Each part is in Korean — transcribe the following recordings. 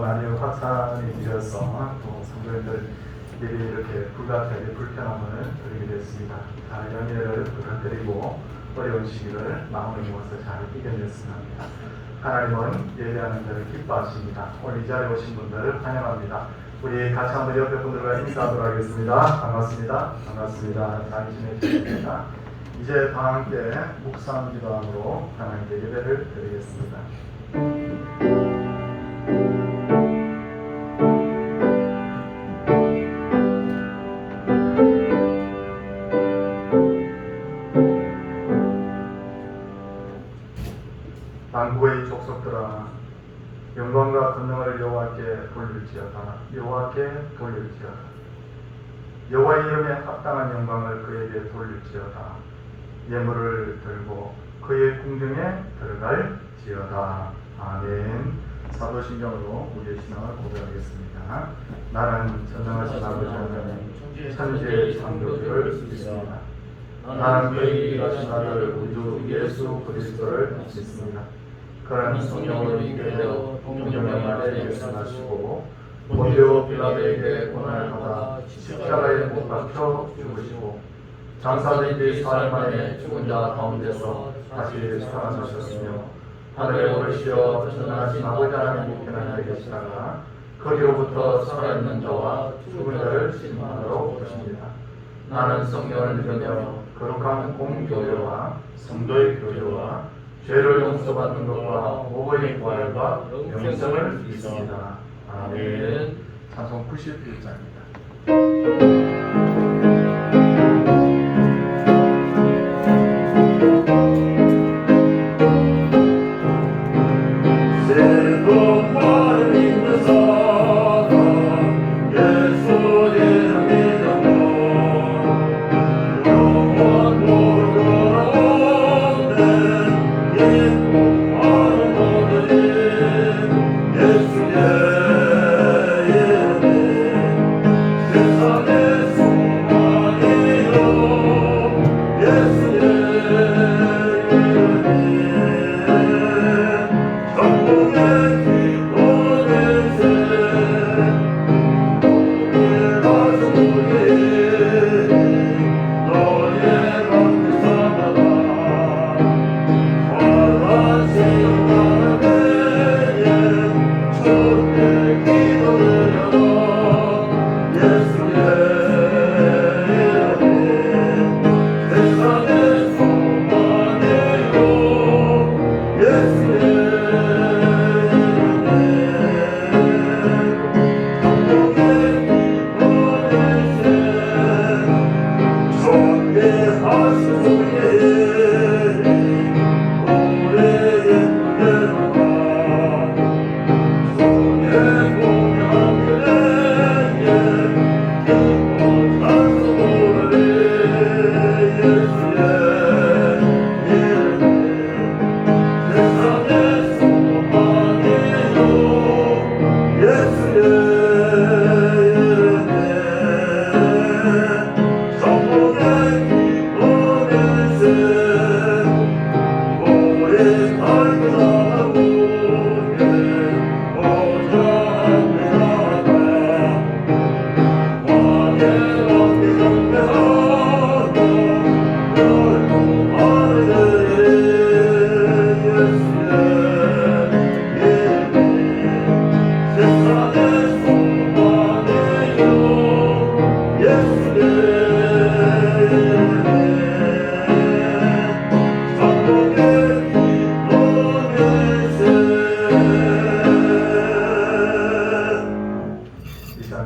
많이 확산이 되어서 또 성도님들이 이렇게 불가피하게 불편함을 드리게 됐습니다. 잘 연애를 부탁드리고 어려운 시기를 마음을 모아서 잘 이겨냈으면 합니다. 하나님은 예배하는 자를 기뻐하십니다. 오늘 이 자리에 오신 분들을 환영합니다. 우리 같이 한번 옆에 분들과 인사하도록 하겠습니다. 반갑습니다. 반갑습니다. 잘 지내셨습니까? 이제 다 함께 묵상 기도함으로 하나님께 예배를 드리겠습니다. 만국의 족속들아, 영광과 권능을 여호와께 돌릴지어다. 여호와께 돌릴지어다. 여호와의 이름에 합당한 영광을 그에게 돌릴지어다. 예물을 들고 그의 궁정에 들어갈지어다. 아멘. 사도신경으로 우리의 신앙을 고백하겠습니다. 나는 전능하신 아버지 하나님 천지의 창조주를 믿습니다. 나는 그의 일하신 아들 우주 예수 그리스도를 믿습니다. 그는 성령으로 잉태되어 동정녀 아래에 일어나시고 본디오 빌라도에게 고난을 받아 십자가에 못 박혀 죽으시고 장사된 뒤 사흘 만에 죽은 자 가운데서 다시 살아나셨으며 하늘에 오르시어 전능하신 아버지 하나님 우편에 계시다가 거기로부터 살아있는 자와 죽은 자를 심판하러 오십니다. 나는 성령을 믿으며 거룩한 공교회와 성도의 교제와 죄를 용서받는 것과 모거의 부활과 영생을 믿습니다. 아멘. 찬송 91장입니다.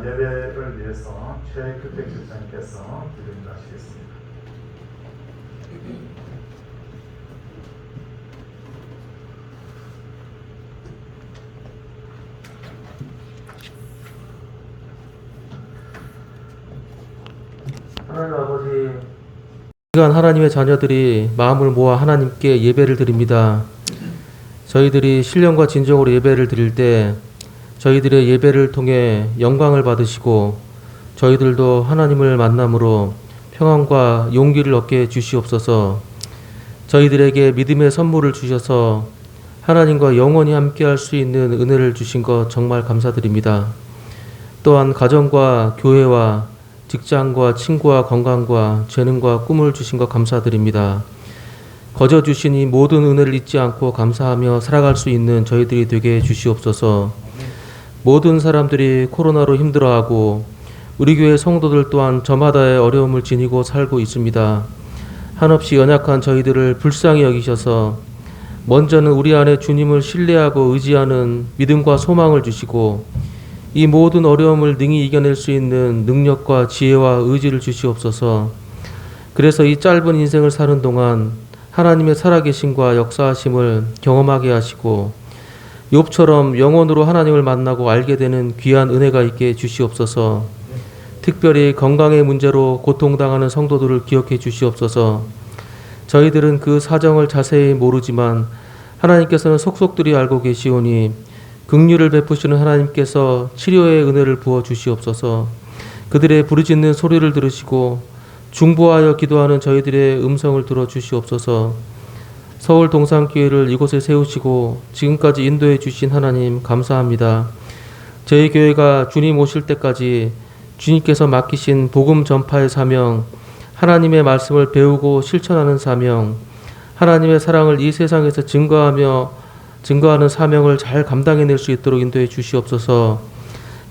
예배를 위해서 최규택 집사님께서 기도를 하시겠습니다. 하나님 아버지, 시간 하나님의 자녀들이 마음을 모아 하나님께 예배를 드립니다. 저희들이 신령과 진정으로 예배를 드릴 때 저희들의 예배를 통해 영광을 받으시고 저희들도 하나님을 만남으로 평안과 용기를 얻게 주시옵소서. 저희들에게 믿음의 선물을 주셔서 하나님과 영원히 함께할 수 있는 은혜를 주신 것 정말 감사드립니다. 또한 가정과 교회와 직장과 친구와 건강과 재능과 꿈을 주신 것 감사드립니다. 거저 주신 이 모든 은혜를 잊지 않고 감사하며 살아갈 수 있는 저희들이 되게 해 주시옵소서. 모든 사람들이 코로나로 힘들어하고 우리 교회 성도들 또한 저마다의 어려움을 지니고 살고 있습니다. 한없이 연약한 저희들을 불쌍히 여기셔서 먼저는 우리 안에 주님을 신뢰하고 의지하는 믿음과 소망을 주시고 이 모든 어려움을 능히 이겨낼 수 있는 능력과 지혜와 의지를 주시옵소서. 그래서 이 짧은 인생을 사는 동안 하나님의 살아계심과 역사하심을 경험하게 하시고 욥처럼 영혼으로 하나님을 만나고 알게 되는 귀한 은혜가 있게 주시옵소서. 특별히 건강의 문제로 고통당하는 성도들을 기억해 주시옵소서. 저희들은 그 사정을 자세히 모르지만 하나님께서는 속속들이 알고 계시오니 긍휼을 베푸시는 하나님께서 치료의 은혜를 부어 주시옵소서. 그들의 부르짖는 소리를 들으시고 중보하여 기도하는 저희들의 음성을 들어 주시옵소서. 서울 동산교회를 이곳에 세우시고 지금까지 인도해 주신 하나님 감사합니다. 저희 교회가 주님 오실 때까지 주님께서 맡기신 복음 전파의 사명, 하나님의 말씀을 배우고 실천하는 사명, 하나님의 사랑을 이 세상에서 증거하는 사명을 잘 감당해낼 수 있도록 인도해 주시옵소서.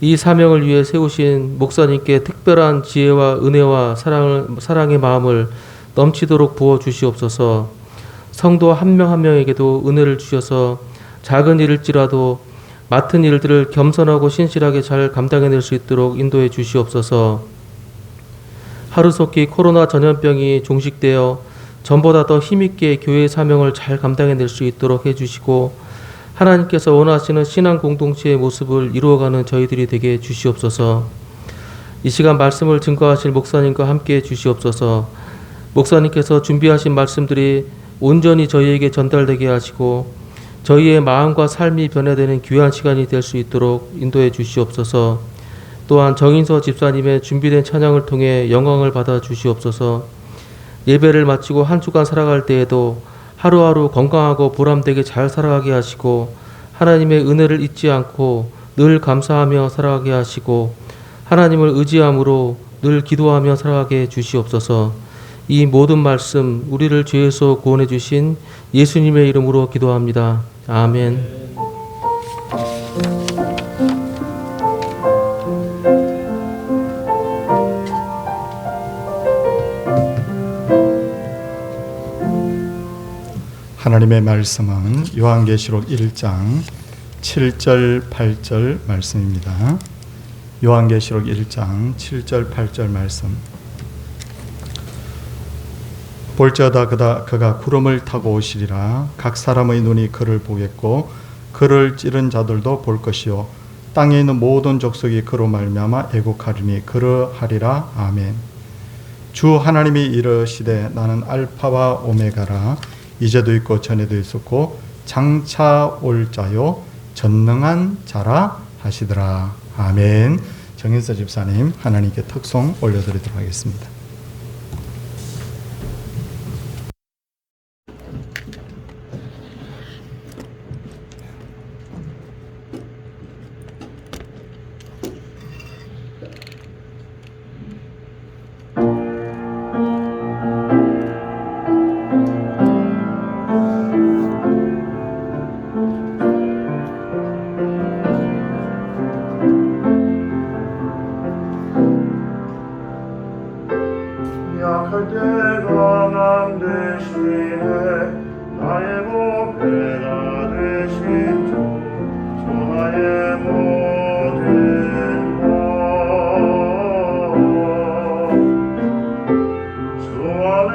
이 사명을 위해 세우신 목사님께 특별한 지혜와 은혜와 사랑의 마음을 넘치도록 부어 주시옵소서. 성도 한 명 한 명에게도 은혜를 주셔서 작은 일일지라도 맡은 일들을 겸손하고 신실하게 잘 감당해낼 수 있도록 인도해 주시옵소서. 하루속히 코로나 전염병이 종식되어 전보다 더 힘있게 교회의 사명을 잘 감당해낼 수 있도록 해주시고 하나님께서 원하시는 신앙 공동체의 모습을 이루어가는 저희들이 되게 해 주시옵소서. 이 시간 말씀을 증거하실 목사님과 함께 해 주시옵소서. 목사님께서 준비하신 말씀들이 온전히 저희에게 전달되게 하시고 저희의 마음과 삶이 변화되는 귀한 시간이 될 수 있도록 인도해 주시옵소서. 또한 정인서 집사님의 준비된 찬양을 통해 영광을 받아 주시옵소서. 예배를 마치고 한 주간 살아갈 때에도 하루하루 건강하고 보람되게 잘 살아가게 하시고 하나님의 은혜를 잊지 않고 늘 감사하며 살아가게 하시고 하나님을 의지함으로 늘 기도하며 살아가게 주시옵소서. 이 모든 말씀 우리를 죄에서 구원해 주신 예수님의 이름으로 기도합니다. 아멘. 하나님의 말씀은 요한계시록 1장 7절 8절 말씀입니다. 요한계시록 1장 7절 8절 말씀. 볼지어다 그가 구름을 타고 오시리라. 각 사람의 눈이 그를 보겠고 그를 찌른 자들도 볼 것이요 땅에 있는 모든 족속이 그로 말미암아 애국하리니 그러하리라. 아멘. 주 하나님이 이르시되 나는 알파와 오메가라. 이제도 있고 전에도 있었고 장차 올 자요 전능한 자라 하시더라. 아멘. 정인서 집사님 하나님께 특송 올려드리도록 하겠습니다. 약할 때 강함 되시네 나의 보배가 되신 주 나의 모든 것주 안에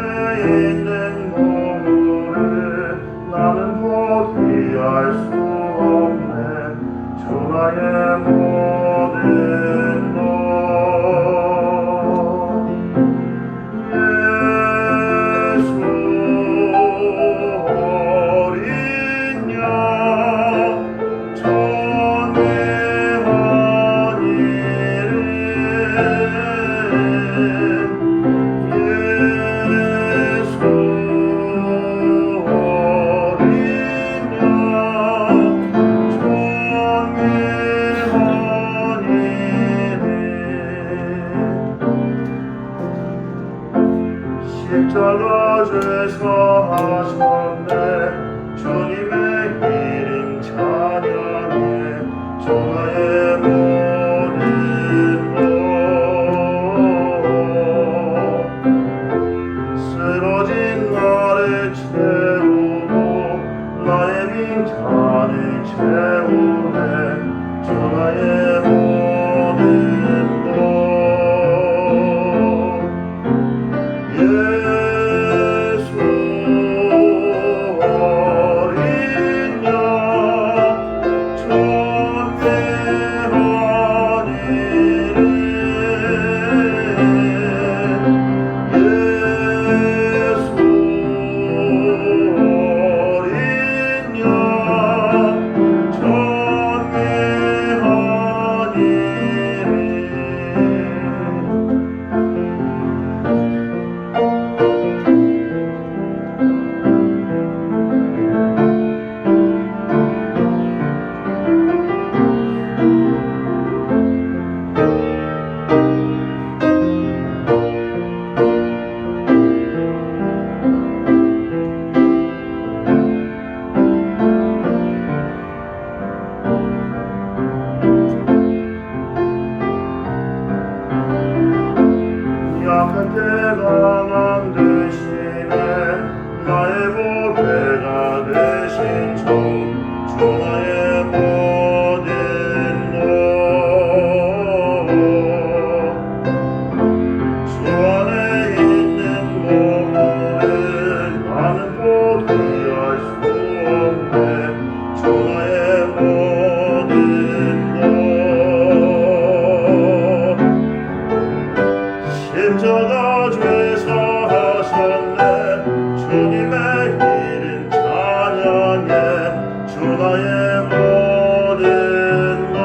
있는 보물을 나는 포기할 수 없네 주 나의 모든 것 전하의 모든 것 쓰러진 나를 채우고 나의 빈잔을 채우네 전하의 모든 것 예수 어린 양 약한 때 강함 되시네 나의 보배가 되신 주 나의 모든 것주 안에 있는 몸을 나는 포기할 수 없네 주 나의 모든 것 십자가 죄사 하셨네 주님의 일은 찬양해 주 나의 모든 것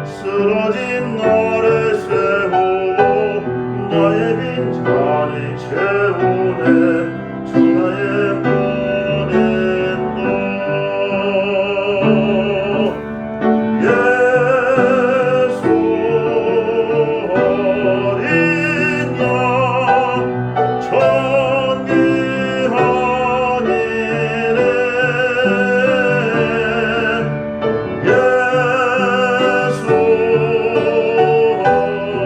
쓰러진 나를 세우고 나의 빈잔을 채우네 주 나의 모든 것 예수 어린 양 존귀한 이름 예수 어린 양 존귀한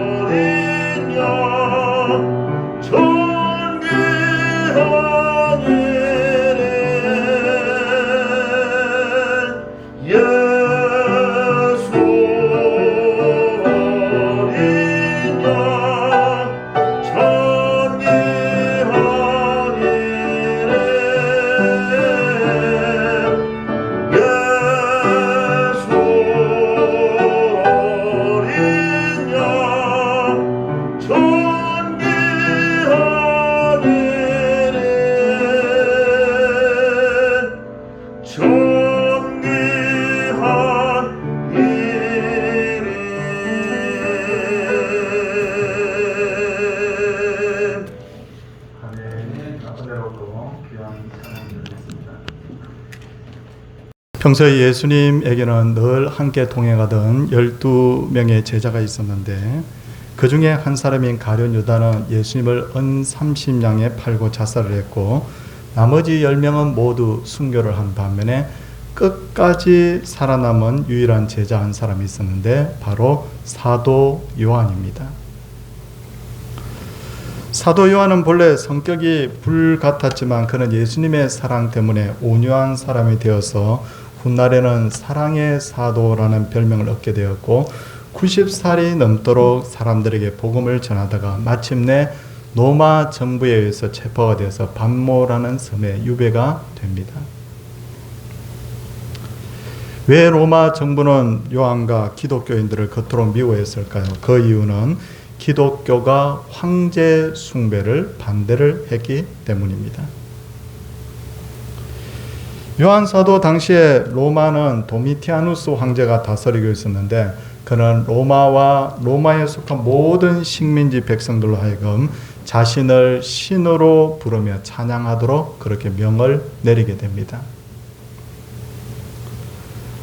이름 예수 어린 양 존귀한 이름 예수 어린 양 존귀한 이름 존귀한 이름 아멘. 은혜롭고 귀한 찬양 드리겠습니다. 평소에 예수님에게는 늘 함께 동행하던 12명의 제자가 있었는데 그 중에 한 사람인 가룟 유다는 예수님을 은 30냥에 팔고 자살을 했고 나머지 10명은 모두 순교를 한 반면에 끝까지 살아남은 유일한 제자 한 사람이 있었는데 바로 사도 요한입니다. 사도 요한은 본래 성격이 불같았지만 그는 예수님의 사랑 때문에 온유한 사람이 되어서 훗날에는 사랑의 사도라는 별명을 얻게 되었고 90살이 넘도록 사람들에게 복음을 전하다가 마침내 로마 정부에 의해서 체포가 되어서 반모라는 섬에 유배가 됩니다. 왜 로마 정부는 요한과 기독교인들을 그토록 미워했을까요? 그 이유는 기독교가 황제 숭배를 반대를 했기 때문입니다. 요한 사도 당시에 로마는 도미티아누스 황제가 다스리고 있었는데 그는 로마에 속한 모든 식민지 백성들로 하여금 자신을 신으로 부르며 찬양하도록 그렇게 명을 내리게 됩니다.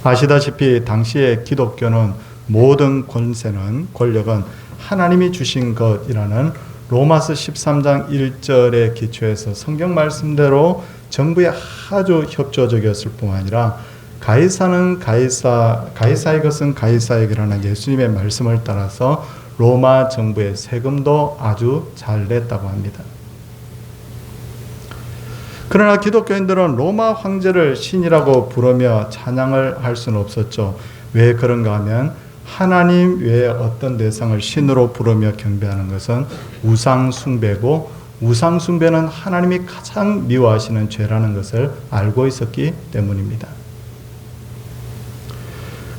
아시다시피 당시의 기독교는 모든 권력은 하나님이 주신 것이라는 로마서 13장 1절에 기초해서 성경 말씀대로 정부에 아주 협조적이었을 뿐만 아니라 가이사는 가이사의 것은 가이사에게라는 예수님의 말씀을 따라서 로마 정부의 세금도 아주 잘 냈다고 합니다. 그러나 기독교인들은 로마 황제를 신이라고 부르며 찬양을 할 수는 없었죠. 왜 그런가 하면 하나님 외에 어떤 대상을 신으로 부르며 경배하는 것은 우상 숭배고, 우상 숭배는 하나님이 가장 미워하시는 죄라는 것을 알고 있었기 때문입니다.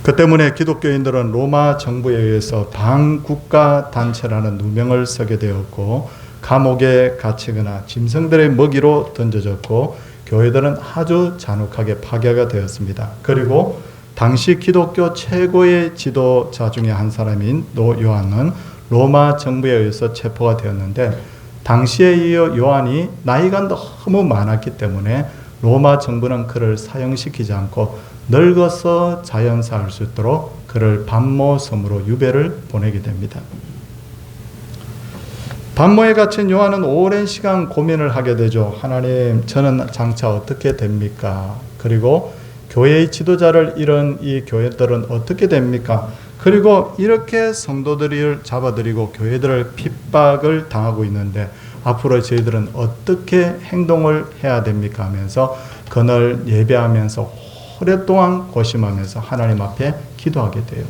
그 때문에 기독교인들은 로마 정부에 의해서 반국가 단체라는 누명을 쓰게 되었고, 감옥에 갇히거나 짐승들의 먹이로 던져졌고, 교회들은 아주 잔혹하게 파괴가 되었습니다. 그리고 당시 기독교 최고의 지도자 중에 한 사람인 요한은 로마 정부에 의해서 체포가 되었는데, 당시에 이 요한이 나이가 너무 많았기 때문에 로마 정부는 그를 사형시키지 않고 늙어서 자연사할 수 있도록 그를 반모 섬으로 유배를 보내게 됩니다. 반모에 갇힌 요한은 오랜 시간 고민을 하게 되죠. 하나님, 저는 장차 어떻게 됩니까? 그리고 교회의 지도자를 잃은 이 교회들은 어떻게 됩니까? 그리고 이렇게 성도들을 잡아들이고 교회들을 핍박을 당하고 있는데 앞으로 저희들은 어떻게 행동을 해야 됩니까? 하면서 그날 예배하면서 오랫동안 고심하면서 하나님 앞에 기도하게 돼요.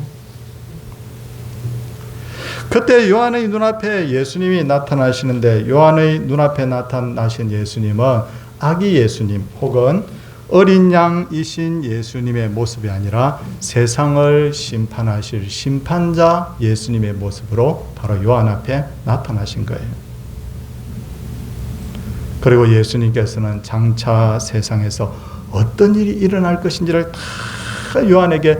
그때 요한의 눈앞에 예수님이 나타나시는데, 요한의 눈앞에 나타나신 예수님은 아기 예수님 혹은 어린 양이신 예수님의 모습이 아니라 세상을 심판하실 심판자 예수님의 모습으로 바로 요한 앞에 나타나신 거예요. 그리고 예수님께서는 장차 세상에서 어떤 일이 일어날 것인지를 다 요한에게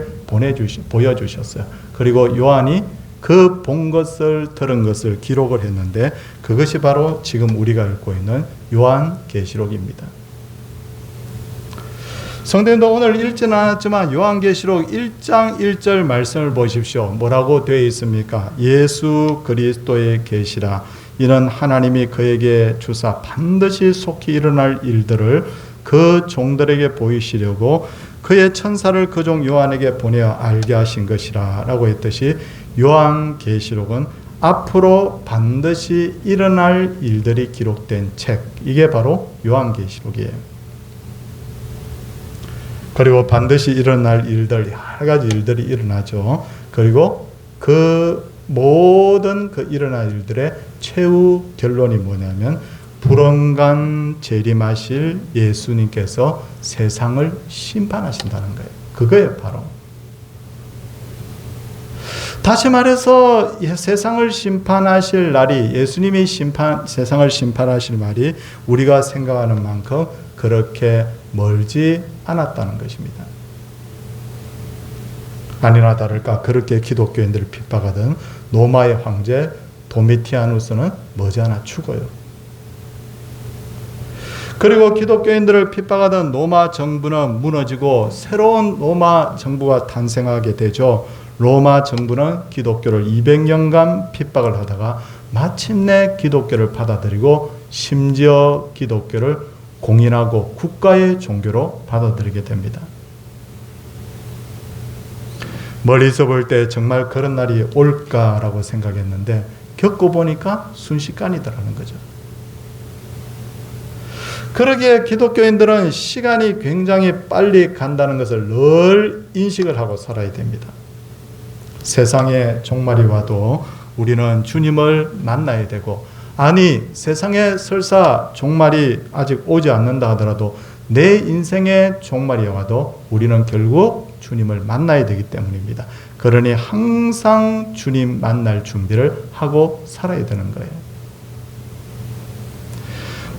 보여주셨어요. 그리고 요한이 그 본 것을 들은 것을 기록을 했는데, 그것이 바로 지금 우리가 읽고 있는 요한계시록입니다. 성도님도 오늘 읽지는 않았지만 요한계시록 1장 1절 말씀을 보십시오. 뭐라고 되어 있습니까? 예수 그리스도의 계시라. 이는 하나님이 그에게 주사 반드시 속히 일어날 일들을 그 종들에게 보이시려고 그의 천사를 그 종 요한에게 보내어 알게 하신 것이라 라고 했듯이, 요한계시록은 앞으로 반드시 일어날 일들이 기록된 책, 이게 바로 요한계시록이에요. 그리고 반드시 일어날 일들, 여러 가지 일들이 일어나죠. 그리고 그 모든 그 일어날 일들의 최후 결론이 뭐냐면 불언간 재림하실 예수님께서 세상을 심판하신다는 거예요. 그거예요, 바로. 다시 말해서 세상을 심판하실 날이, 예수님이 세상을 심판하실 날이 우리가 생각하는 만큼 그렇게 멀지 않았다는 것입니다. 아니나 다를까 그렇게 기독교인들을 핍박하던 로마의 황제 도미티아누스는 머지않아 죽어요. 그리고 기독교인들을 핍박하던 로마 정부는 무너지고 새로운 로마 정부가 탄생하게 되죠. 로마 정부는 기독교를 200년간 핍박을 하다가 마침내 기독교를 받아들이고 심지어 기독교를 공인하고 국가의 종교로 받아들이게 됩니다. 멀리서 볼 때 정말 그런 날이 올까라고 생각했는데 겪어보니까 순식간이더라는 거죠. 그러기에 기독교인들은 시간이 굉장히 빨리 간다는 것을 늘 인식을 하고 살아야 됩니다. 세상에 종말이 와도 우리는 주님을 만나야 되고, 아니 세상에 설사 종말이 아직 오지 않는다 하더라도 내 인생의 종말이 와도 우리는 결국 주님을 만나야 되기 때문입니다. 그러니 항상 주님 만날 준비를 하고 살아야 되는 거예요.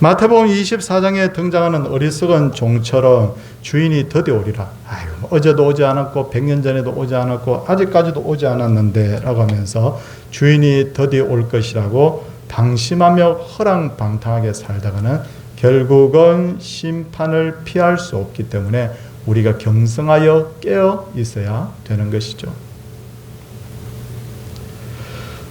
마태복음 24장에 등장하는 어리석은 종처럼 주인이 더디 오리라. 아유, 어제도 오지 않았고 100년 전에도 오지 않았고 아직까지도 오지 않았는데 라고 하면서 주인이 더디 올 것이라고 방심하며 허랑방탕하게 살다가는 결국은 심판을 피할 수 없기 때문에 우리가 경성하여 깨어 있어야 되는 것이죠.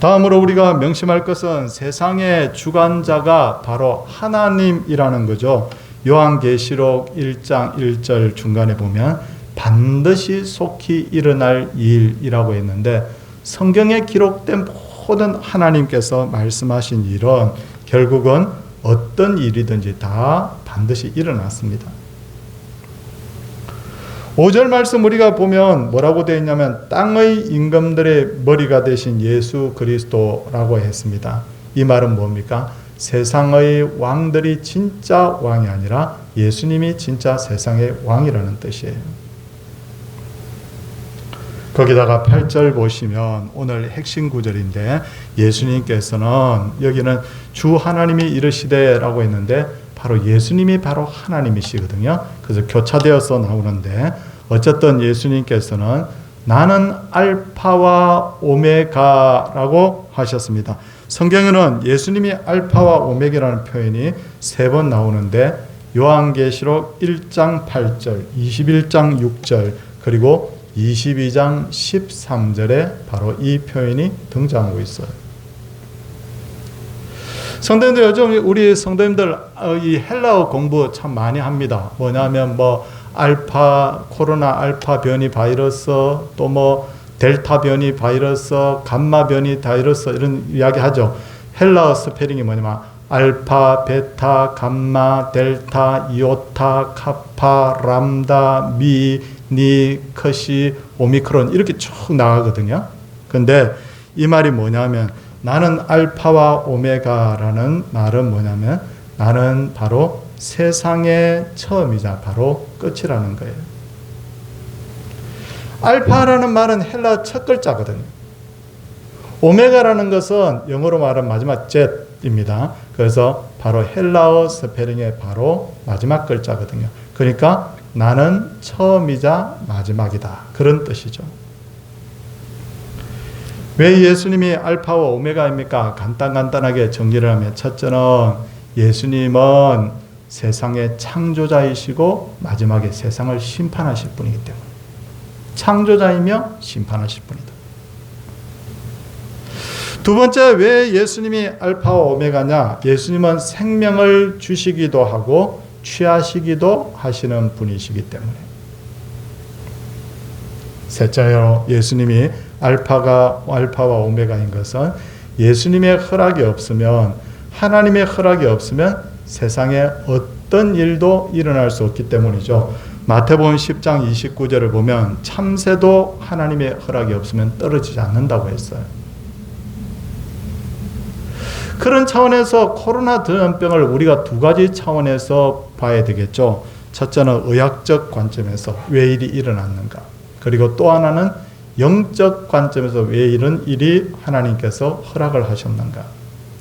다음으로 우리가 명심할 것은 세상의 주관자가 바로 하나님이라는 거죠. 요한계시록 1장 1절 중간에 보면 반드시 속히 일어날 일이라고 했는데 성경에 기록된 모든 하나님께서 말씀하신 일은 결국은 어떤 일이든지 다 반드시 일어났습니다. 5절 말씀 우리가 보면 뭐라고 되어 있냐면 땅의 임금들의 머리가 되신 예수 그리스도라고 했습니다. 이 말은 뭡니까? 세상의 왕들이 진짜 왕이 아니라 예수님이 진짜 세상의 왕이라는 뜻이에요. 거기다가 8절 보시면 오늘 핵심 구절인데 예수님께서는 여기는 주 하나님이 이르시되 라고 했는데 바로 예수님이 바로 하나님이시거든요. 그래서 교차되어서 나오는데 어쨌든 예수님께서는 나는 알파와 오메가라고 하셨습니다. 성경에는 예수님이 알파와 오메가라는 표현이 3번 나오는데 요한계시록 1장 8절, 21장 6절 그리고 22장 13절에 바로 이 표현이 등장하고 있어요. 성도님들 요즘 우리 성도님들 이 헬라어 공부 참 많이 합니다. 뭐냐면 알파 코로나 알파 변이 바이러스 또 델타 변이 바이러스 감마 변이 바이러스 이런 이야기 하죠. 헬라어 스페링이 뭐냐면 알파 베타 감마 델타 이오타 카파 람다 미 니 커시 오미크론 이렇게 쭉 나가거든요. 근데 이 말이 뭐냐면 나는 알파와 오메가라는 말은 뭐냐면 나는 바로 세상의 처음이자 바로 끝이라는 거예요. 알파라는 말은 헬라 첫 글자거든요. 오메가라는 것은 영어로 말하면 마지막 Z입니다. 그래서 바로 헬라어 스페링의 바로 마지막 글자거든요. 그러니까 나는 처음이자 마지막이다. 그런 뜻이죠. 왜 예수님이 알파와 오메가입니까? 간단하게 정리를 하면 첫째는 예수님은 세상의 창조자이시고 마지막에 세상을 심판하실 분이기 때문에 창조자이며 심판하실 분이다. 두 번째 왜 예수님이 알파와 오메가냐? 예수님은 생명을 주시기도 하고 취하시기도 하시는 분이시기 때문에. 셋째로 예수님이 알파와 오메가인 것은 예수님의 허락이 없으면 하나님의 허락이 없으면 세상에 어떤 일도 일어날 수 없기 때문이죠. 마태복음 10장 29절을 보면 참새도 하나님의 허락이 없으면 떨어지지 않는다고 했어요. 그런 차원에서 코로나 전염병을 우리가 두 가지 차원에서 봐야 되겠죠. 첫째는 의학적 관점에서 왜 일이 일어났는가. 그리고 또 하나는 영적 관점에서 왜 이런 일이 하나님께서 허락을 하셨는가.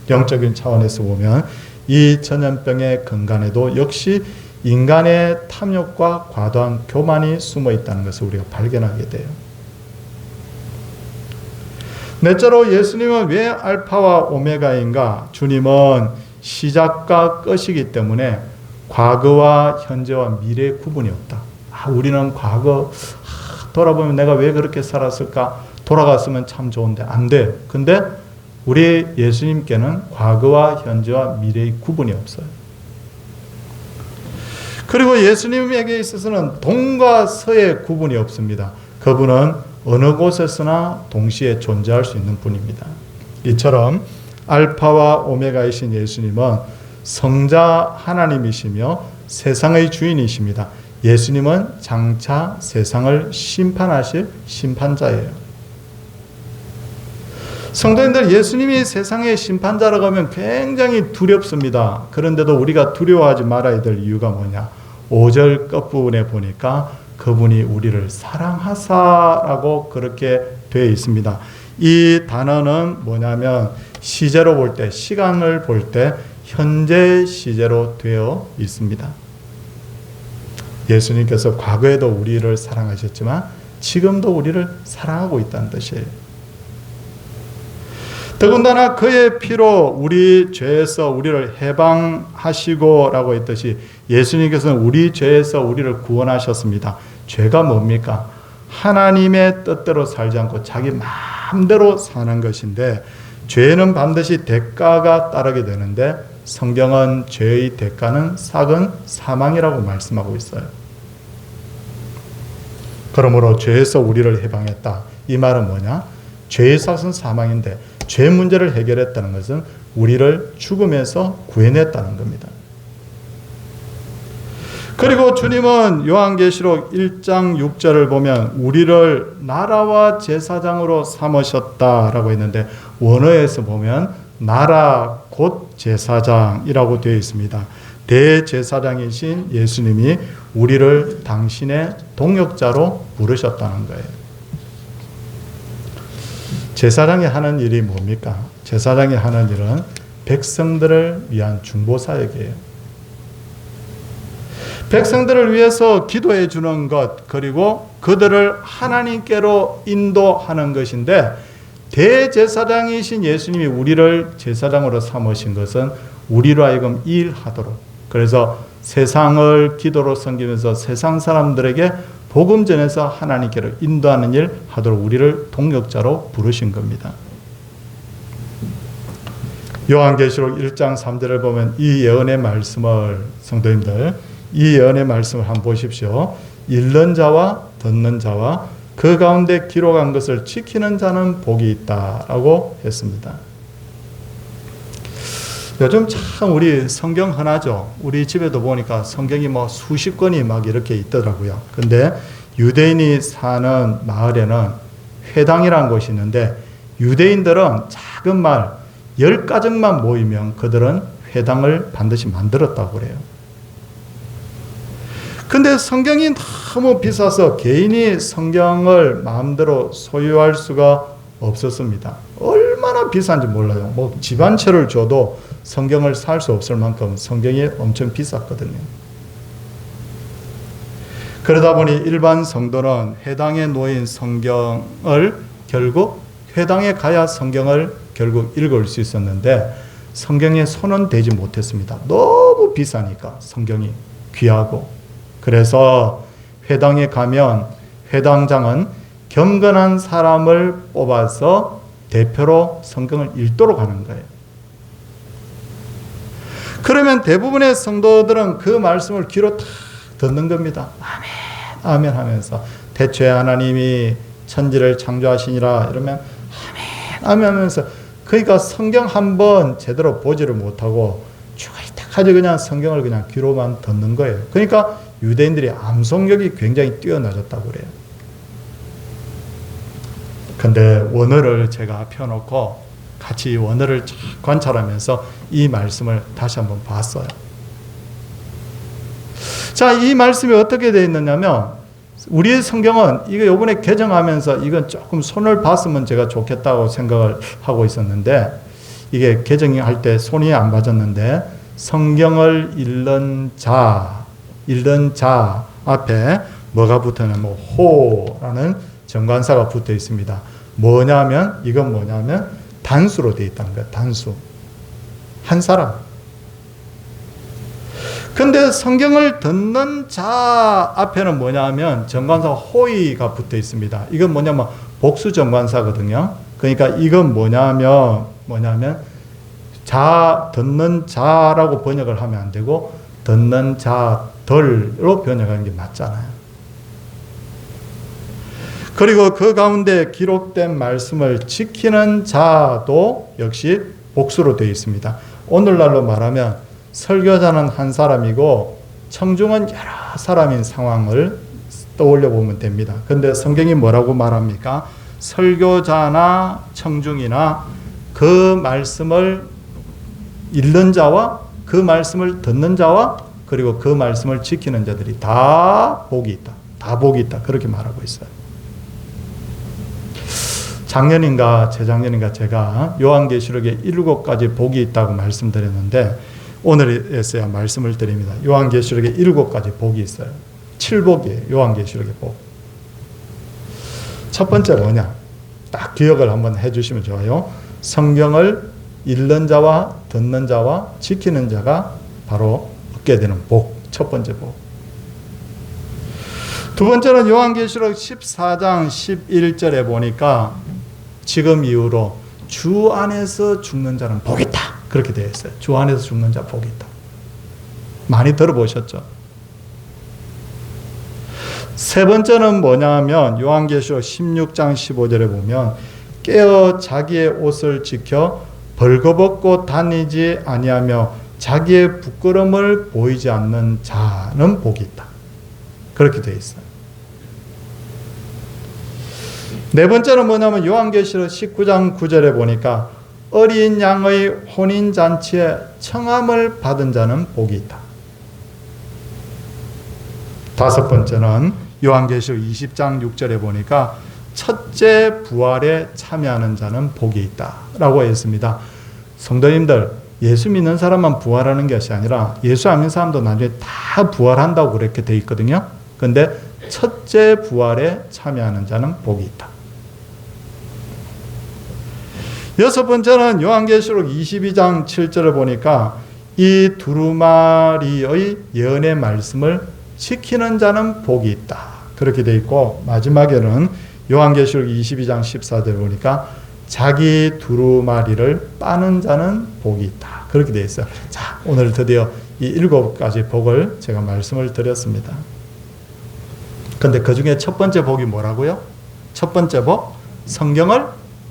영적인 차원에서 보면 이 전염병의 근간에도 역시 인간의 탐욕과 과도한 교만이 숨어 있다는 것을 우리가 발견하게 돼요. 넷째로 예수님은 왜 알파와 오메가인가? 주님은 시작과 끝이기 때문에 과거와 현재와 미래의 구분이 없다. 우리는 과거 돌아보면 내가 왜 그렇게 살았을까? 돌아갔으면 참 좋은데 안 돼. 근데 우리 예수님께는 과거와 현재와 미래의 구분이 없어요. 그리고 예수님에게 있어서는 동과 서의 구분이 없습니다. 그분은 어느 곳에서나 동시에 존재할 수 있는 분입니다. 이처럼 알파와 오메가이신 예수님은 성자 하나님이시며 세상의 주인이십니다. 예수님은 장차 세상을 심판하실 심판자예요. 성도님들, 예수님이 세상의 심판자라고 하면 굉장히 두렵습니다. 그런데도 우리가 두려워하지 말아야 될 이유가 뭐냐? 5절 끝부분에 보니까 그분이 우리를 사랑하사라고 그렇게 되어 있습니다. 이 단어는 뭐냐면 시제로 볼 때, 시간을 볼 때 현재 시제로 되어 있습니다. 예수님께서 과거에도 우리를 사랑하셨지만 지금도 우리를 사랑하고 있다는 뜻이에요. 더군다나 그의 피로 우리 죄에서 우리를 해방하시고 라고 했듯이 예수님께서는 우리 죄에서 우리를 구원하셨습니다. 죄가 뭡니까? 하나님의 뜻대로 살지 않고 자기 마음대로 사는 것인데 죄는 반드시 대가가 따르게 되는데 성경은 죄의 대가는 삭은 사망이라고 말씀하고 있어요. 그러므로 죄에서 우리를 해방했다. 이 말은 뭐냐? 죄의 삭은 사망인데 죄 문제를 해결했다는 것은 우리를 죽음에서 구해냈다는 겁니다. 그리고 주님은 요한계시록 1장 6절을 보면 우리를 나라와 제사장으로 삼으셨다라고 했는데 원어에서 보면 나라 곧 제사장이라고 되어 있습니다. 대제사장이신 예수님이 우리를 당신의 동역자로 부르셨다는 거예요. 제사장이 하는 일이 뭡니까? 제사장이 하는 일은 백성들을 위한 중보사역이에요. 백성들을 위해서 기도해 주는 것, 그리고 그들을 하나님께로 인도하는 것인데, 대제사장이신 예수님이 우리를 제사장으로 삼으신 것은 우리로 하여금 일하도록, 그래서 세상을 기도로 섬기면서 세상 사람들에게 복음 전해서 하나님께로 인도하는 일 하도록 우리를 동역자로 부르신 겁니다. 요한계시록 1장 3절을 보면 이 예언의 말씀을, 성도님들, 이 예언의 말씀을 한번 보십시오. 읽는 자와 듣는 자와 그 가운데 기록한 것을 지키는 자는 복이 있다라고 했습니다. 요즘 참 우리 성경 흔하죠. 우리 집에도 보니까 성경이 뭐 수십 권이 막 이렇게 있더라고요. 근데 유대인이 사는 마을에는 회당이라는 곳이 있는데 유대인들은 작은 마을 10가정만 모이면 그들은 회당을 반드시 만들었다고 그래요. 근데 성경이 너무 비싸서 개인이 성경을 마음대로 소유할 수가 없었습니다. 얼마나 비싼지 몰라요. 뭐 집 한 채를 줘도 성경을 살 수 없을 만큼 성경이 엄청 비쌌거든요. 그러다 보니 일반 성도는 회당에 놓인 성경을 결국 회당에 가야 성경을 결국 읽을 수 있었는데 성경에 손은 대지 못했습니다. 너무 비싸니까 성경이 귀하고. 그래서 회당에 가면 회당장은 경건한 사람을 뽑아서 대표로 성경을 읽도록 하는 거예요. 그러면 대부분의 성도들은 그 말씀을 귀로 탁 듣는 겁니다. 아멘, 아멘 하면서 대초에 하나님이 천지를 창조하시니라 이러면 아멘, 아멘 하면서 그러니까 성경 한번 제대로 보지를 못하고 죽을 때까지 그냥 성경을 그냥 귀로만 듣는 거예요. 그러니까 유대인들이 암송력이 굉장히 뛰어나졌다고 그래요. 근데 원어를 제가 펴놓고 같이 원어를 관찰하면서 이 말씀을 다시 한번 봤어요. 자, 이 말씀이 어떻게 되어 있느냐면 우리의 성경은 이거 요번에 개정하면서 이건 조금 손을 봤으면 제가 좋겠다고 생각을 하고 있었는데 이게 개정할 때 손이 안 봐졌는데 성경을 읽는 자 앞에 뭐가 붙어있냐면 호라는 정관사가 붙어 있습니다. 뭐냐면 이건 뭐냐면 단수로 되어 있다는 거예요. 단수. 한 사람. 근데 성경을 듣는 자 앞에는 뭐냐면 정관사 호의가 붙어 있습니다. 이건 뭐냐면 복수 정관사거든요. 그러니까 이건 뭐냐면 듣는 자라고 번역을 하면 안 되고 듣는 자들로 번역하는 게 맞잖아요. 그리고 그 가운데 기록된 말씀을 지키는 자도 역시 복수로 되어 있습니다. 오늘날로 말하면 설교자는 한 사람이고 청중은 여러 사람인 상황을 떠올려 보면 됩니다. 그런데 성경이 뭐라고 말합니까? 설교자나 청중이나 그 말씀을 읽는 자와 그 말씀을 듣는 자와 그리고 그 말씀을 지키는 자들이 다 복이 있다. 다 복이 있다. 그렇게 말하고 있어요. 작년인가 재작년인가 제가 요한계시록에 7가지 복이 있다고 말씀드렸는데 오늘에서야 말씀을 드립니다. 요한계시록에 7가지 복이 있어요. 7복이에요. 요한계시록의 복. 첫 번째 뭐냐? 딱 기억을 한번 해주시면 좋아요. 성경을 읽는 자와 듣는 자와 지키는 자가 바로 얻게 되는 복. 첫 번째 복. 두 번째는 요한계시록 14장 11절에 보니까 지금 이후로 주 안에서 죽는 자는 복이 있다. 그렇게 되어 있어요. 주 안에서 죽는 자 복이 있다. 많이 들어보셨죠? 세 번째는 뭐냐면 요한계시록 16장 15절에 보면 깨어 자기의 옷을 지켜 벌거벗고 다니지 아니하며 자기의 부끄러움을 보이지 않는 자는 복이 있다. 그렇게 되어 있어요. 네 번째는 뭐냐면 요한계시록 19장 9절에 보니까 어린 양의 혼인잔치에 청함을 받은 자는 복이 있다. 다섯 번째는 요한계시록 20장 6절에 보니까 첫째 부활에 참여하는 자는 복이 있다라고 했습니다. 성도님들, 예수 믿는 사람만 부활하는 것이 아니라 예수 안 믿는 사람도 나중에 다 부활한다고 그렇게 돼 있거든요. 그런데 첫째 부활에 참여하는 자는 복이 있다. 여섯 번째는 요한계시록 22장 7절을 보니까 이 두루마리의 예언의 말씀을 지키는 자는 복이 있다. 그렇게 돼 있고 마지막에는 요한계시록 22장 14절 보니까 자기 두루마리를 빠는 자는 복이 있다. 그렇게 돼 있어요. 자, 오늘 드디어 이 7가지 복을 제가 말씀을 드렸습니다. 근데 그 중에 첫 번째 복이 뭐라고요? 첫 번째 복, 성경을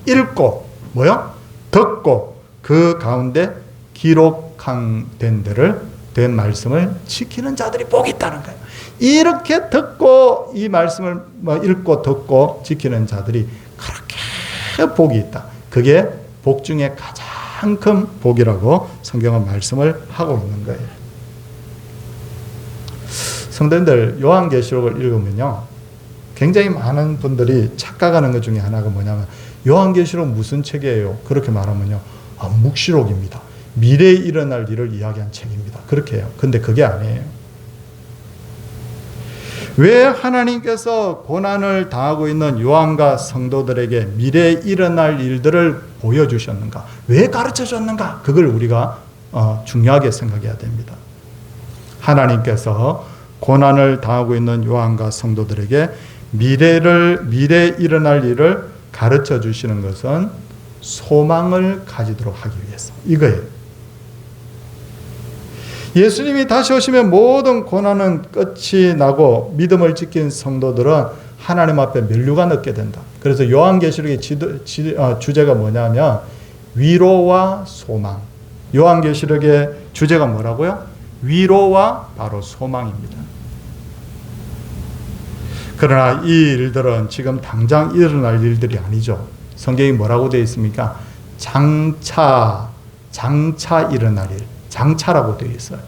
읽고 뭐요? 듣고 그 가운데 기록된 데를 된 말씀을 지키는 자들이 복이 있다는 거예요. 이렇게 듣고 이 말씀을 읽고 듣고 지키는 자들이 그렇게 복이 있다. 그게 복 중에 가장 큰 복이라고 성경은 말씀을 하고 있는 거예요. 성도님들, 요한계시록을 읽으면요, 굉장히 많은 분들이 착각하는 것 중에 하나가 뭐냐면 요한계시록 무슨 책이에요? 그렇게 말하면요, 묵시록입니다. 미래에 일어날 일을 이야기한 책입니다. 그렇게 해요. 근데 그게 아니에요. 왜 하나님께서 고난을 당하고 있는 요한과 성도들에게 미래에 일어날 일들을 보여주셨는가? 왜 가르쳐줬는가? 그걸 우리가 중요하게 생각해야 됩니다. 하나님께서 고난을 당하고 있는 요한과 성도들에게 미래에 일어날 일을 가르쳐 주시는 것은 소망을 가지도록 하기 위해서 이거예요. 예수님이 다시 오시면 모든 고난은 끝이 나고 믿음을 지킨 성도들은 하나님 앞에 면류가 넣게 된다. 그래서 요한계시록의 주제가 뭐냐면 위로와 소망. 요한계시록의 주제가 뭐라고요? 위로와 바로 소망입니다. 그러나 이 일들은 지금 당장 일어날 일들이 아니죠. 성경이 뭐라고 되어 있습니까? 장차 일어날 일. 장차라고 되어 있어요.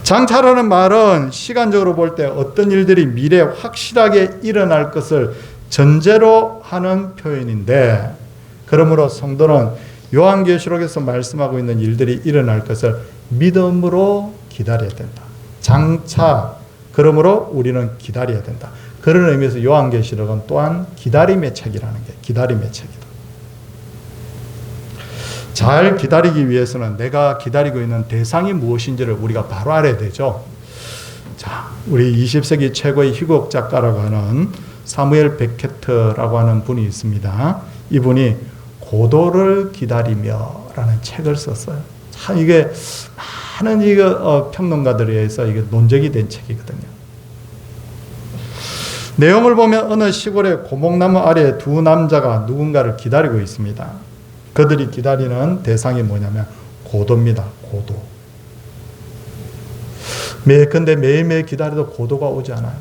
장차라는 말은 시간적으로 볼 때 어떤 일들이 미래에 확실하게 일어날 것을 전제로 하는 표현인데, 그러므로 성도는 요한계시록에서 말씀하고 있는 일들이 일어날 것을 믿음으로 기다려야 된다. 장차, 그러므로 우리는 기다려야 된다. 그런 의미에서 요한계시록은 또한 기다림의 책이라는 게 기다림의 책이다. 잘 기다리기 위해서는 내가 기다리고 있는 대상이 무엇인지를 우리가 바로 알아야 되죠. 자, 우리 20세기 최고의 희곡 작가라고 하는 사무엘 베케트라고 하는 분이 있습니다. 이분이 고도를 기다리며라는 책을 썼어요. 참 이게 많은 평론가들에 의해서 이게 논쟁이 된 책이거든요. 내용을 보면 어느 시골의 고목나무 아래에 두 남자가 누군가를 기다리고 있습니다. 그들이 기다리는 대상이 뭐냐면 고도입니다. 고도. 근데 매일매일 기다려도 고도가 오지 않아요.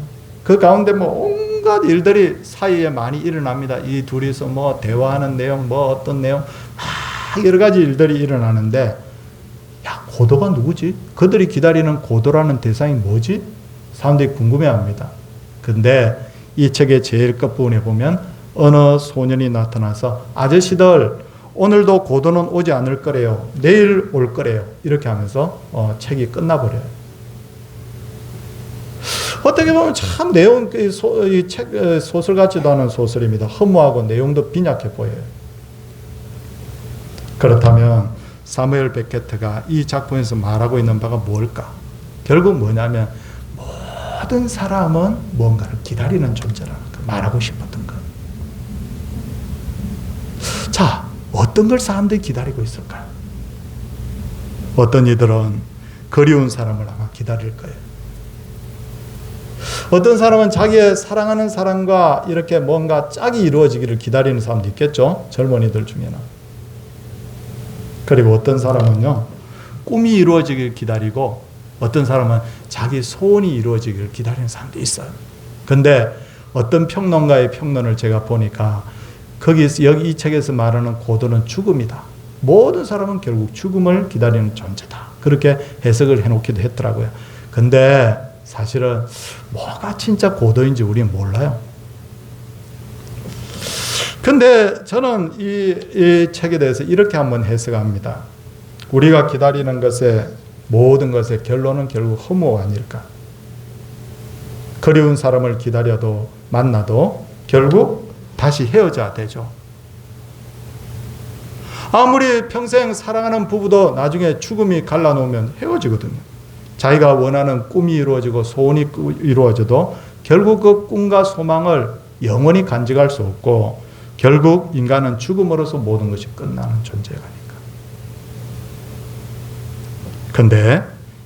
그 가운데 온갖 일들이 사이에 많이 일어납니다. 이 둘이서 대화하는 내용, 어떤 내용, 여러 가지 일들이 일어나는데, 고도가 누구지? 그들이 기다리는 고도라는 대상이 뭐지? 사람들이 궁금해합니다. 근데 이 책의 제일 끝부분에 보면 어느 소년이 나타나서 아저씨들 오늘도 고도는 오지 않을 거래요. 내일 올 거래요. 이렇게 하면서 책이 끝나버려요. 어떻게 보면 참 이 책 소설 같지도 않은 소설입니다. 허무하고 내용도 빈약해 보여요. 그렇다면 사무엘 베케트가 이 작품에서 말하고 있는 바가 뭘까? 결국 뭐냐면 모든 사람은 뭔가를 기다리는 존재라는 거 말하고 싶었던 거. 자, 어떤 걸 사람들이 기다리고 있을까요? 어떤 이들은 그리운 사람을 아마 기다릴 거예요. 어떤 사람은 자기의 사랑하는 사람과 이렇게 뭔가 짝이 이루어지기를 기다리는 사람도 있겠죠. 젊은이들 중에는. 그리고 어떤 사람은요, 꿈이 이루어지기를 기다리고 어떤 사람은 자기 소원이 이루어지기를 기다리는 사람도 있어요. 근데 어떤 평론가의 평론을 제가 보니까 여기 이 책에서 말하는 고도는 죽음이다. 모든 사람은 결국 죽음을 기다리는 존재다. 그렇게 해석을 해놓기도 했더라고요. 근데 사실은 뭐가 진짜 고도인지 우리는 몰라요. 근데 저는 이 책에 대해서 이렇게 한번 해석합니다. 우리가 기다리는 것의 모든 것의 결론은 결국 허무 아닐까? 그리운 사람을 기다려도 만나도 결국 다시 헤어져야 되죠. 아무리 평생 사랑하는 부부도 나중에 죽음이 갈라놓으면 헤어지거든요. 자기가 원하는 꿈이 이루어지고 소원이 이루어져도 결국 그 꿈과 소망을 영원히 간직할 수 없고 결국 인간은 죽음으로써 모든 것이 끝나는 존재가니까. 근데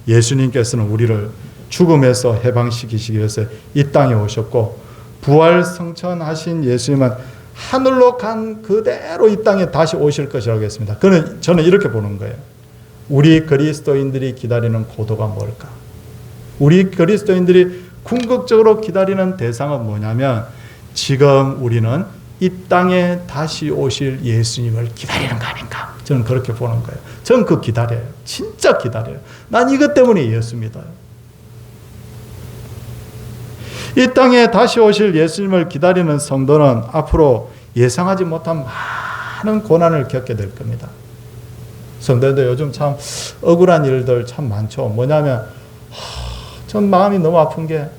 예수님께서는 우리를 죽음에서 해방시키시기 위해서 이 땅에 오셨고 부활 성천하신 예수님은 하늘로 간 그대로 이 땅에 다시 오실 것이라고 했습니다. 저는 이렇게 보는 거예요. 우리 그리스도인들이 기다리는 고도가 뭘까? 우리 그리스도인들이 궁극적으로 기다리는 대상은 뭐냐면 지금 우리는 이 땅에 다시 오실 예수님을 기다리는 거 아닌가? 저는 그렇게 보는 거예요. 저는 그거 기다려요. 진짜 기다려요. 난 이것 때문에 예수 믿어요. 이 땅에 다시 오실 예수님을 기다리는 성도는 앞으로 예상하지 못한 많은 고난을 겪게 될 겁니다. 성도들 요즘 참 억울한 일들 참 많죠. 뭐냐면 전 마음이 너무 아픈 게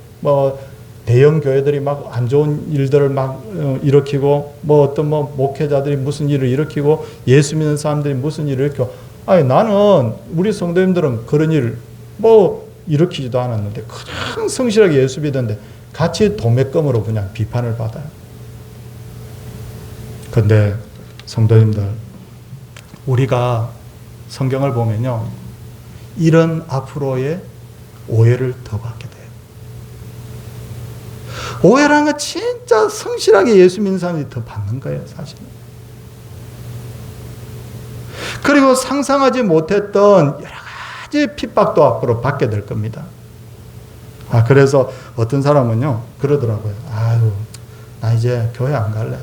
대형 교회들이 막 안 좋은 일들을 막 일으키고 어떤 목회자들이 무슨 일을 일으키고 예수 믿는 사람들이 무슨 일을 일으키고 아니 나는 우리 성도님들은 그런 일 일으키지도 않았는데 그냥 성실하게 예수 믿었는데 같이 도매금으로 그냥 비판을 받아요. 근데 성도님들 우리가 성경을 보면요 이런 앞으로의 오해를 더 받게 돼요. 오해라는 건 진짜 성실하게 예수 믿는 사람이 더 받는 거예요, 사실은. 그리고 상상하지 못했던 여러 가지 핍박도 앞으로 받게 될 겁니다. 그래서 어떤 사람은요, 그러더라고요. 아유, 나 이제 교회 안 갈래.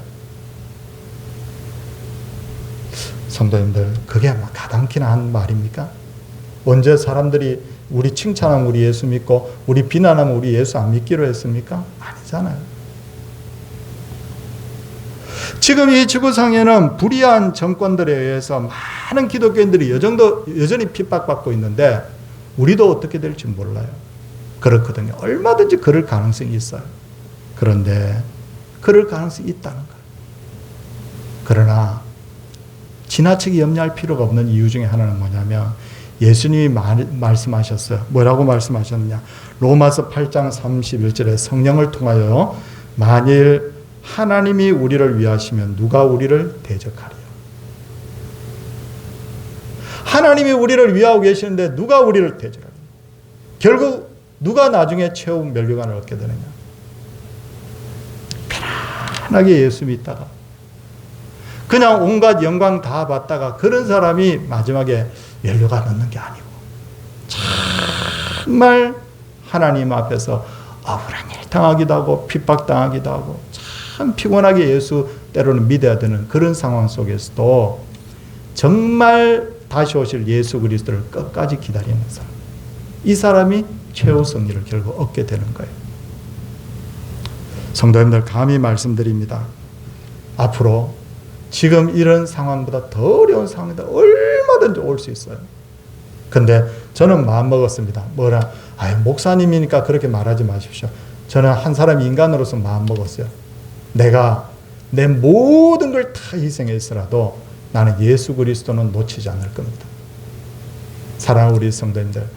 성도님들, 그게 가당키나 한 말입니까? 언제 사람들이 우리 칭찬하면 우리 예수 믿고 우리 비난하면 우리 예수 안 믿기로 했습니까? 아니잖아요. 지금 이 지구상에는 불의한 정권들에 의해서 많은 기독교인들이 여전히 핍박받고 있는데 우리도 어떻게 될지 몰라요. 그렇거든요. 얼마든지 그럴 가능성이 있어요. 그런데 그럴 가능성이 있다는 거예요. 그러나 지나치게 염려할 필요가 없는 이유 중에 하나는 뭐냐면 예수님이 말씀하셨어요. 뭐라고 말씀하셨느냐. 로마서 8장 31절에 성령을 통하여 만일 하나님이 우리를 위하시면 누가 우리를 대적하리요. 하나님이 우리를 위하고 계시는데 누가 우리를 대적하리요. 결국 누가 나중에 최후 면류관을 얻게 되느냐. 편안하게 예수 믿다가 그냥 온갖 영광 다 받다가 그런 사람이 마지막에 면류관 얻는 게 아니고 정말 하나님 앞에서 억울한 일 당하기도 하고 핍박당하기도 하고 참 피곤하게 예수 때로는 믿어야 되는 그런 상황 속에서도 정말 다시 오실 예수 그리스도를 끝까지 기다리는 사람, 이 사람이 최후 승리를 결국 얻게 되는 거예요. 성도님들 감히 말씀드립니다. 앞으로 지금 이런 상황보다 더 어려운 상황이 얼마든지 올 수 있어요. 근데 저는 마음먹었습니다. 목사님이니까 그렇게 말하지 마십시오. 저는 한 사람 인간으로서 마음먹었어요. 내가 내 모든 걸 다 희생했으라도 나는 예수 그리스도는 놓치지 않을 겁니다. 사랑하는 우리 성도님들,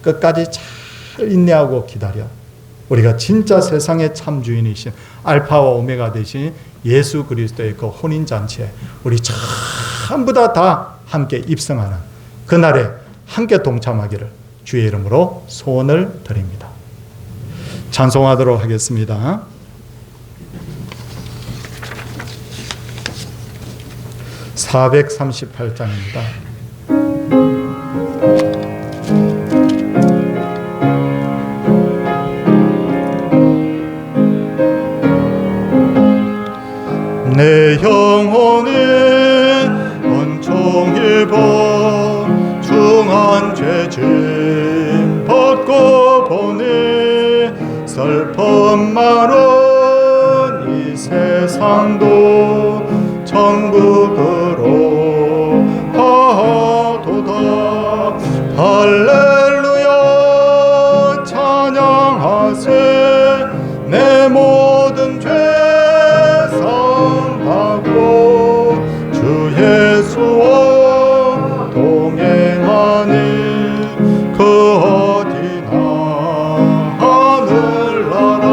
끝까지 잘 인내하고 기다려. 우리가 진짜 세상의 참 주인이신 알파와 오메가 되신 예수 그리스도의 그 혼인잔치에 우리 잘 전부 다 함께 입성하는 그날에 함께 동참하기를 주의 이름으로 소원을 드립니다. 찬송하도록 하겠습니다. 438장입니다. 내 영혼을 은총히 보중한 죄짐 벗고 보니 슬픔 많은 이 세상도 천국으로 가도다. 할렐루야 찬양하세. 내 모든 죄 사하고 주 예수와 동행하니 그 어디나 하늘나라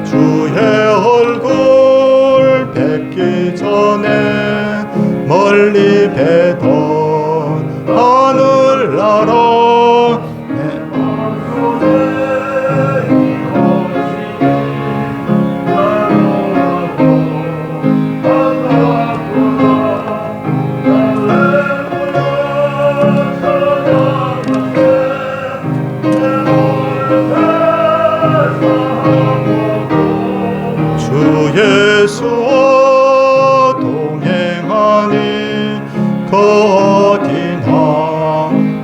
주의 얼굴 뵙기 전에 멀리 뵈던 하늘나라 예수와 동행하니 그 어디나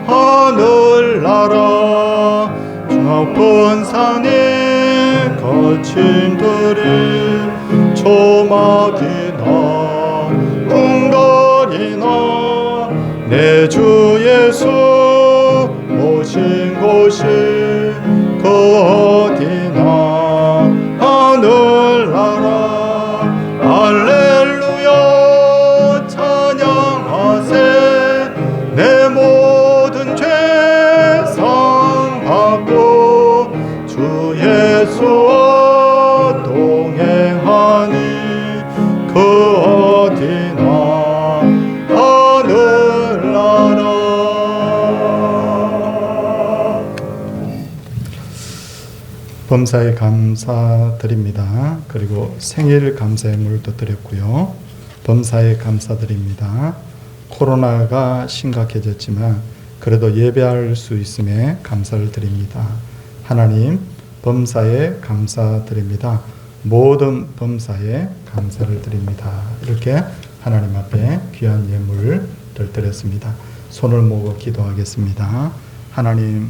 하늘나라 높은 산에 거친 들이 조막이나 궁궐이나 내 주 예수 모신 곳이 그 어디나 하늘나라. 할렐루야 찬양하세. 내 모든 죄 사함받고 주 예수와 동행하니 그 어디나 하늘나라. 범사에 감사드립니다. 그리고 생일 감사의 물도 드렸고요. 범사에 감사드립니다. 코로나가 심각해졌지만 그래도 예배할 수 있음에 감사를 드립니다. 하나님, 범사에 감사드립니다. 모든 범사에 감사를 드립니다. 이렇게 하나님 앞에 귀한 예물을 드렸습니다. 손을 모으고 기도하겠습니다. 하나님,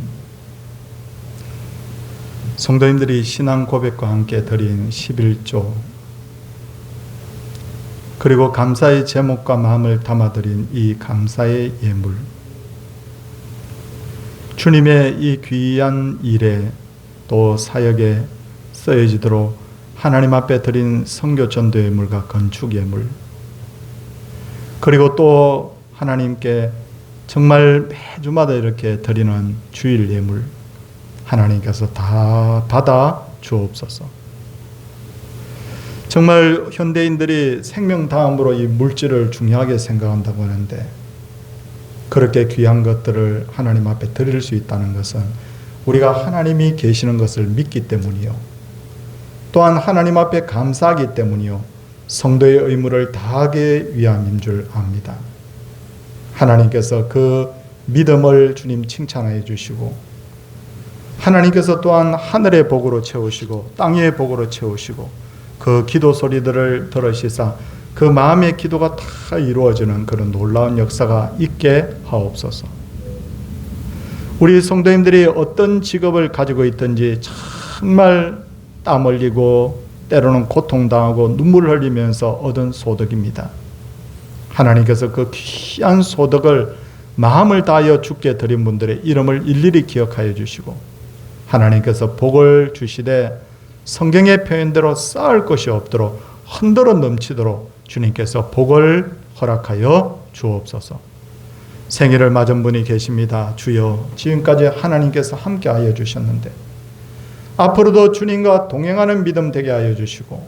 성도님들이 신앙 고백과 함께 드린 11조 그리고 감사의 제목과 마음을 담아드린 이 감사의 예물, 주님의 이 귀한 일에 또 사역에 쓰여지도록 하나님 앞에 드린 선교 전도 예물과 건축 예물, 그리고 또 하나님께 정말 매주마다 이렇게 드리는 주일 예물, 하나님께서 다 받아 주옵소서. 정말 현대인들이 생명 다음으로 이 물질을 중요하게 생각한다고 하는데 그렇게 귀한 것들을 하나님 앞에 드릴 수 있다는 것은 우리가 하나님이 계시는 것을 믿기 때문이요, 또한 하나님 앞에 감사하기 때문이요, 성도의 의무를 다하기 위함인 줄 압니다. 하나님께서 그 믿음을 주님 칭찬하여 주시고 하나님께서 또한 하늘의 복으로 채우시고 땅의 복으로 채우시고 그 기도 소리들을 들으시사 그 마음의 기도가 다 이루어지는 그런 놀라운 역사가 있게 하옵소서. 우리 성도님들이 어떤 직업을 가지고 있든지 정말 땀 흘리고 때로는 고통당하고 눈물 흘리면서 얻은 소득입니다. 하나님께서 그 귀한 소득을 마음을 다하여 주께 드린 분들의 이름을 일일이 기억하여 주시고 하나님께서 복을 주시되 성경의 표현대로 쌓을 것이 없도록 흔들어 넘치도록 주님께서 복을 허락하여 주옵소서. 생일을 맞은 분이 계십니다. 주여, 지금까지 하나님께서 함께하여 주셨는데 앞으로도 주님과 동행하는 믿음 되게 하여 주시고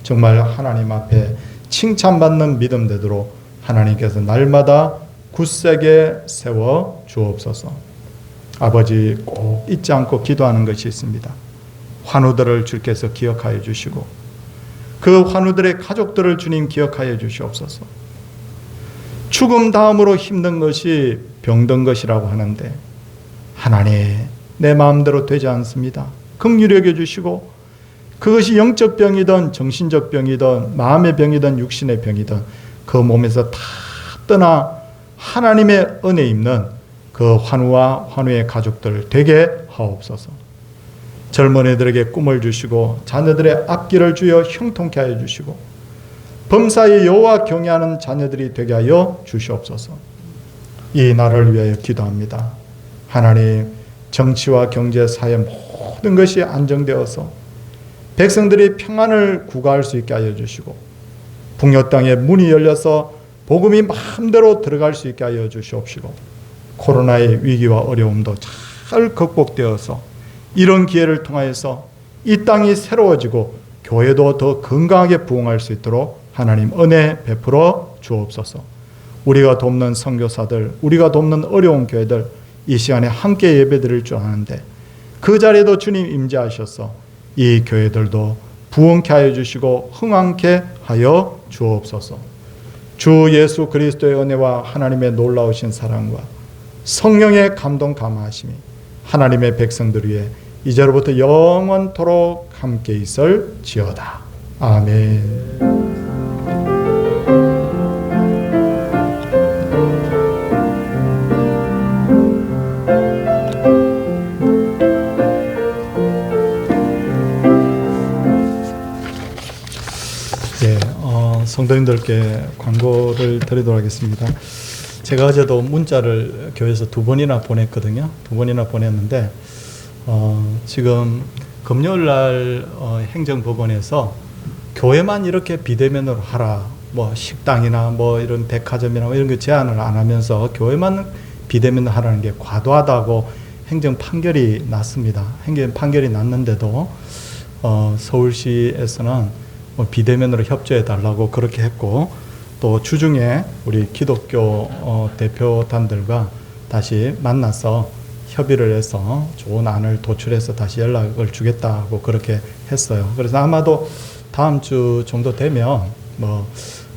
정말 하나님 앞에 칭찬받는 믿음 되도록 하나님께서 날마다 굳세게 세워 주옵소서. 아버지, 꼭 잊지 않고 기도하는 것이 있습니다. 환우들을 주께서 기억하여 주시고 그 환우들의 가족들을 주님 기억하여 주시옵소서. 죽음 다음으로 힘든 것이 병든 것이라고 하는데 하나님, 내 마음대로 되지 않습니다. 긍휼히 여겨 주시고 그것이 영적 병이든 정신적 병이든 마음의 병이든 육신의 병이든 그 몸에서 다 떠나 하나님의 은혜 입는 그 환우와 환우의 가족들 되게 하옵소서. 젊은이들에게 꿈을 주시고 자녀들의 앞길을 주여 형통케 하여 주시고 범사에 여호와 경외하는 자녀들이 되게 하여 주시옵소서. 이 나라를 위하여 기도합니다. 하나님, 정치와 경제, 사회 모든 것이 안정되어서 백성들이 평안을 구가할 수 있게 하여 주시고 북녘 땅에 문이 열려서 복음이 마음대로 들어갈 수 있게 하여 주시옵시고 코로나의 위기와 어려움도 잘 극복되어서 이런 기회를 통하여서 이 땅이 새로워지고 교회도 더 건강하게 부흥할 수 있도록 하나님 은혜 베풀어 주옵소서. 우리가 돕는 선교사들, 우리가 돕는 어려운 교회들 이 시간에 함께 예배드릴 줄 아는데 그 자리에도 주님 임재하셔서 이 교회들도 부흥케 하여 주시고 흥왕케 하여 주옵소서. 주 예수 그리스도의 은혜와 하나님의 놀라우신 사랑과 성령의 감동 감화하심이 하나님의 백성들 위해 이제로부터 영원토록 함께 있을지어다. 아멘. 성도님들께 광고를 드리도록 하겠습니다. 제가 어제도 문자를 교회에서 2번이나 보냈거든요. 2번이나 보냈는데 지금 금요일 날 행정법원에서 교회만 이렇게 비대면으로 하라, 뭐 식당이나 뭐 이런 백화점이나 뭐 이런 거 제한을 안 하면서 교회만 비대면으로 하라는 게 과도하다고 행정 판결이 났습니다. 행정 판결이 났는데도 서울시에서는 비대면으로 협조해 달라고 그렇게 했고 또 주중에 우리 기독교 대표단들과 다시 만나서 협의를 해서 좋은 안을 도출해서 다시 연락을 주겠다고 그렇게 했어요. 그래서 아마도 다음 주 정도 되면 뭐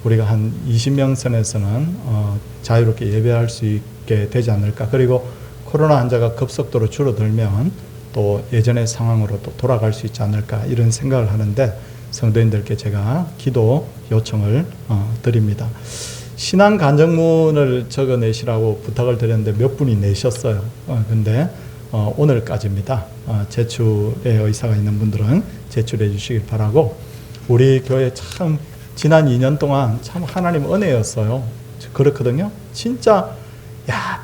우리가 한 20명 선에서는 자유롭게 예배할 수 있게 되지 않을까. 그리고 코로나 환자가 급속도로 줄어들면 또 예전의 상황으로 또 돌아갈 수 있지 않을까 이런 생각을 하는데 성도님들께 제가 기도 요청을 드립니다. 신앙 간증문을 적어내시라고 부탁을 드렸는데 몇 분이 내셨어요. 근데 오늘까지입니다. 제출의 의사가 있는 분들은 제출해 주시길 바라고, 우리 교회 참 지난 2년 동안 참 하나님 은혜였어요. 그렇거든요. 진짜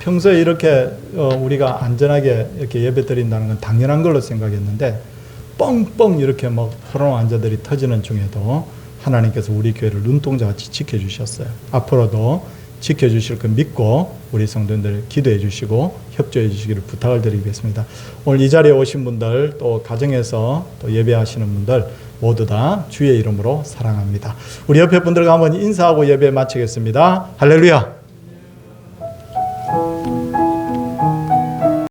평소에 이렇게 우리가 안전하게 이렇게 예배 드린다는 건 당연한 걸로 생각했는데 뻥뻥 이렇게 막 코로나 환자들이 터지는 중에도 하나님께서 우리 교회를 눈동자같이 지켜주셨어요. 앞으로도 지켜주실 걸 믿고 우리 성도님들 기도해 주시고 협조해 주시기를 부탁을 드리겠습니다. 오늘 이 자리에 오신 분들 또 가정에서 또 예배하시는 분들 모두 다 주의 이름으로 사랑합니다. 우리 옆에 분들과 한번 인사하고 예배 마치겠습니다. 할렐루야.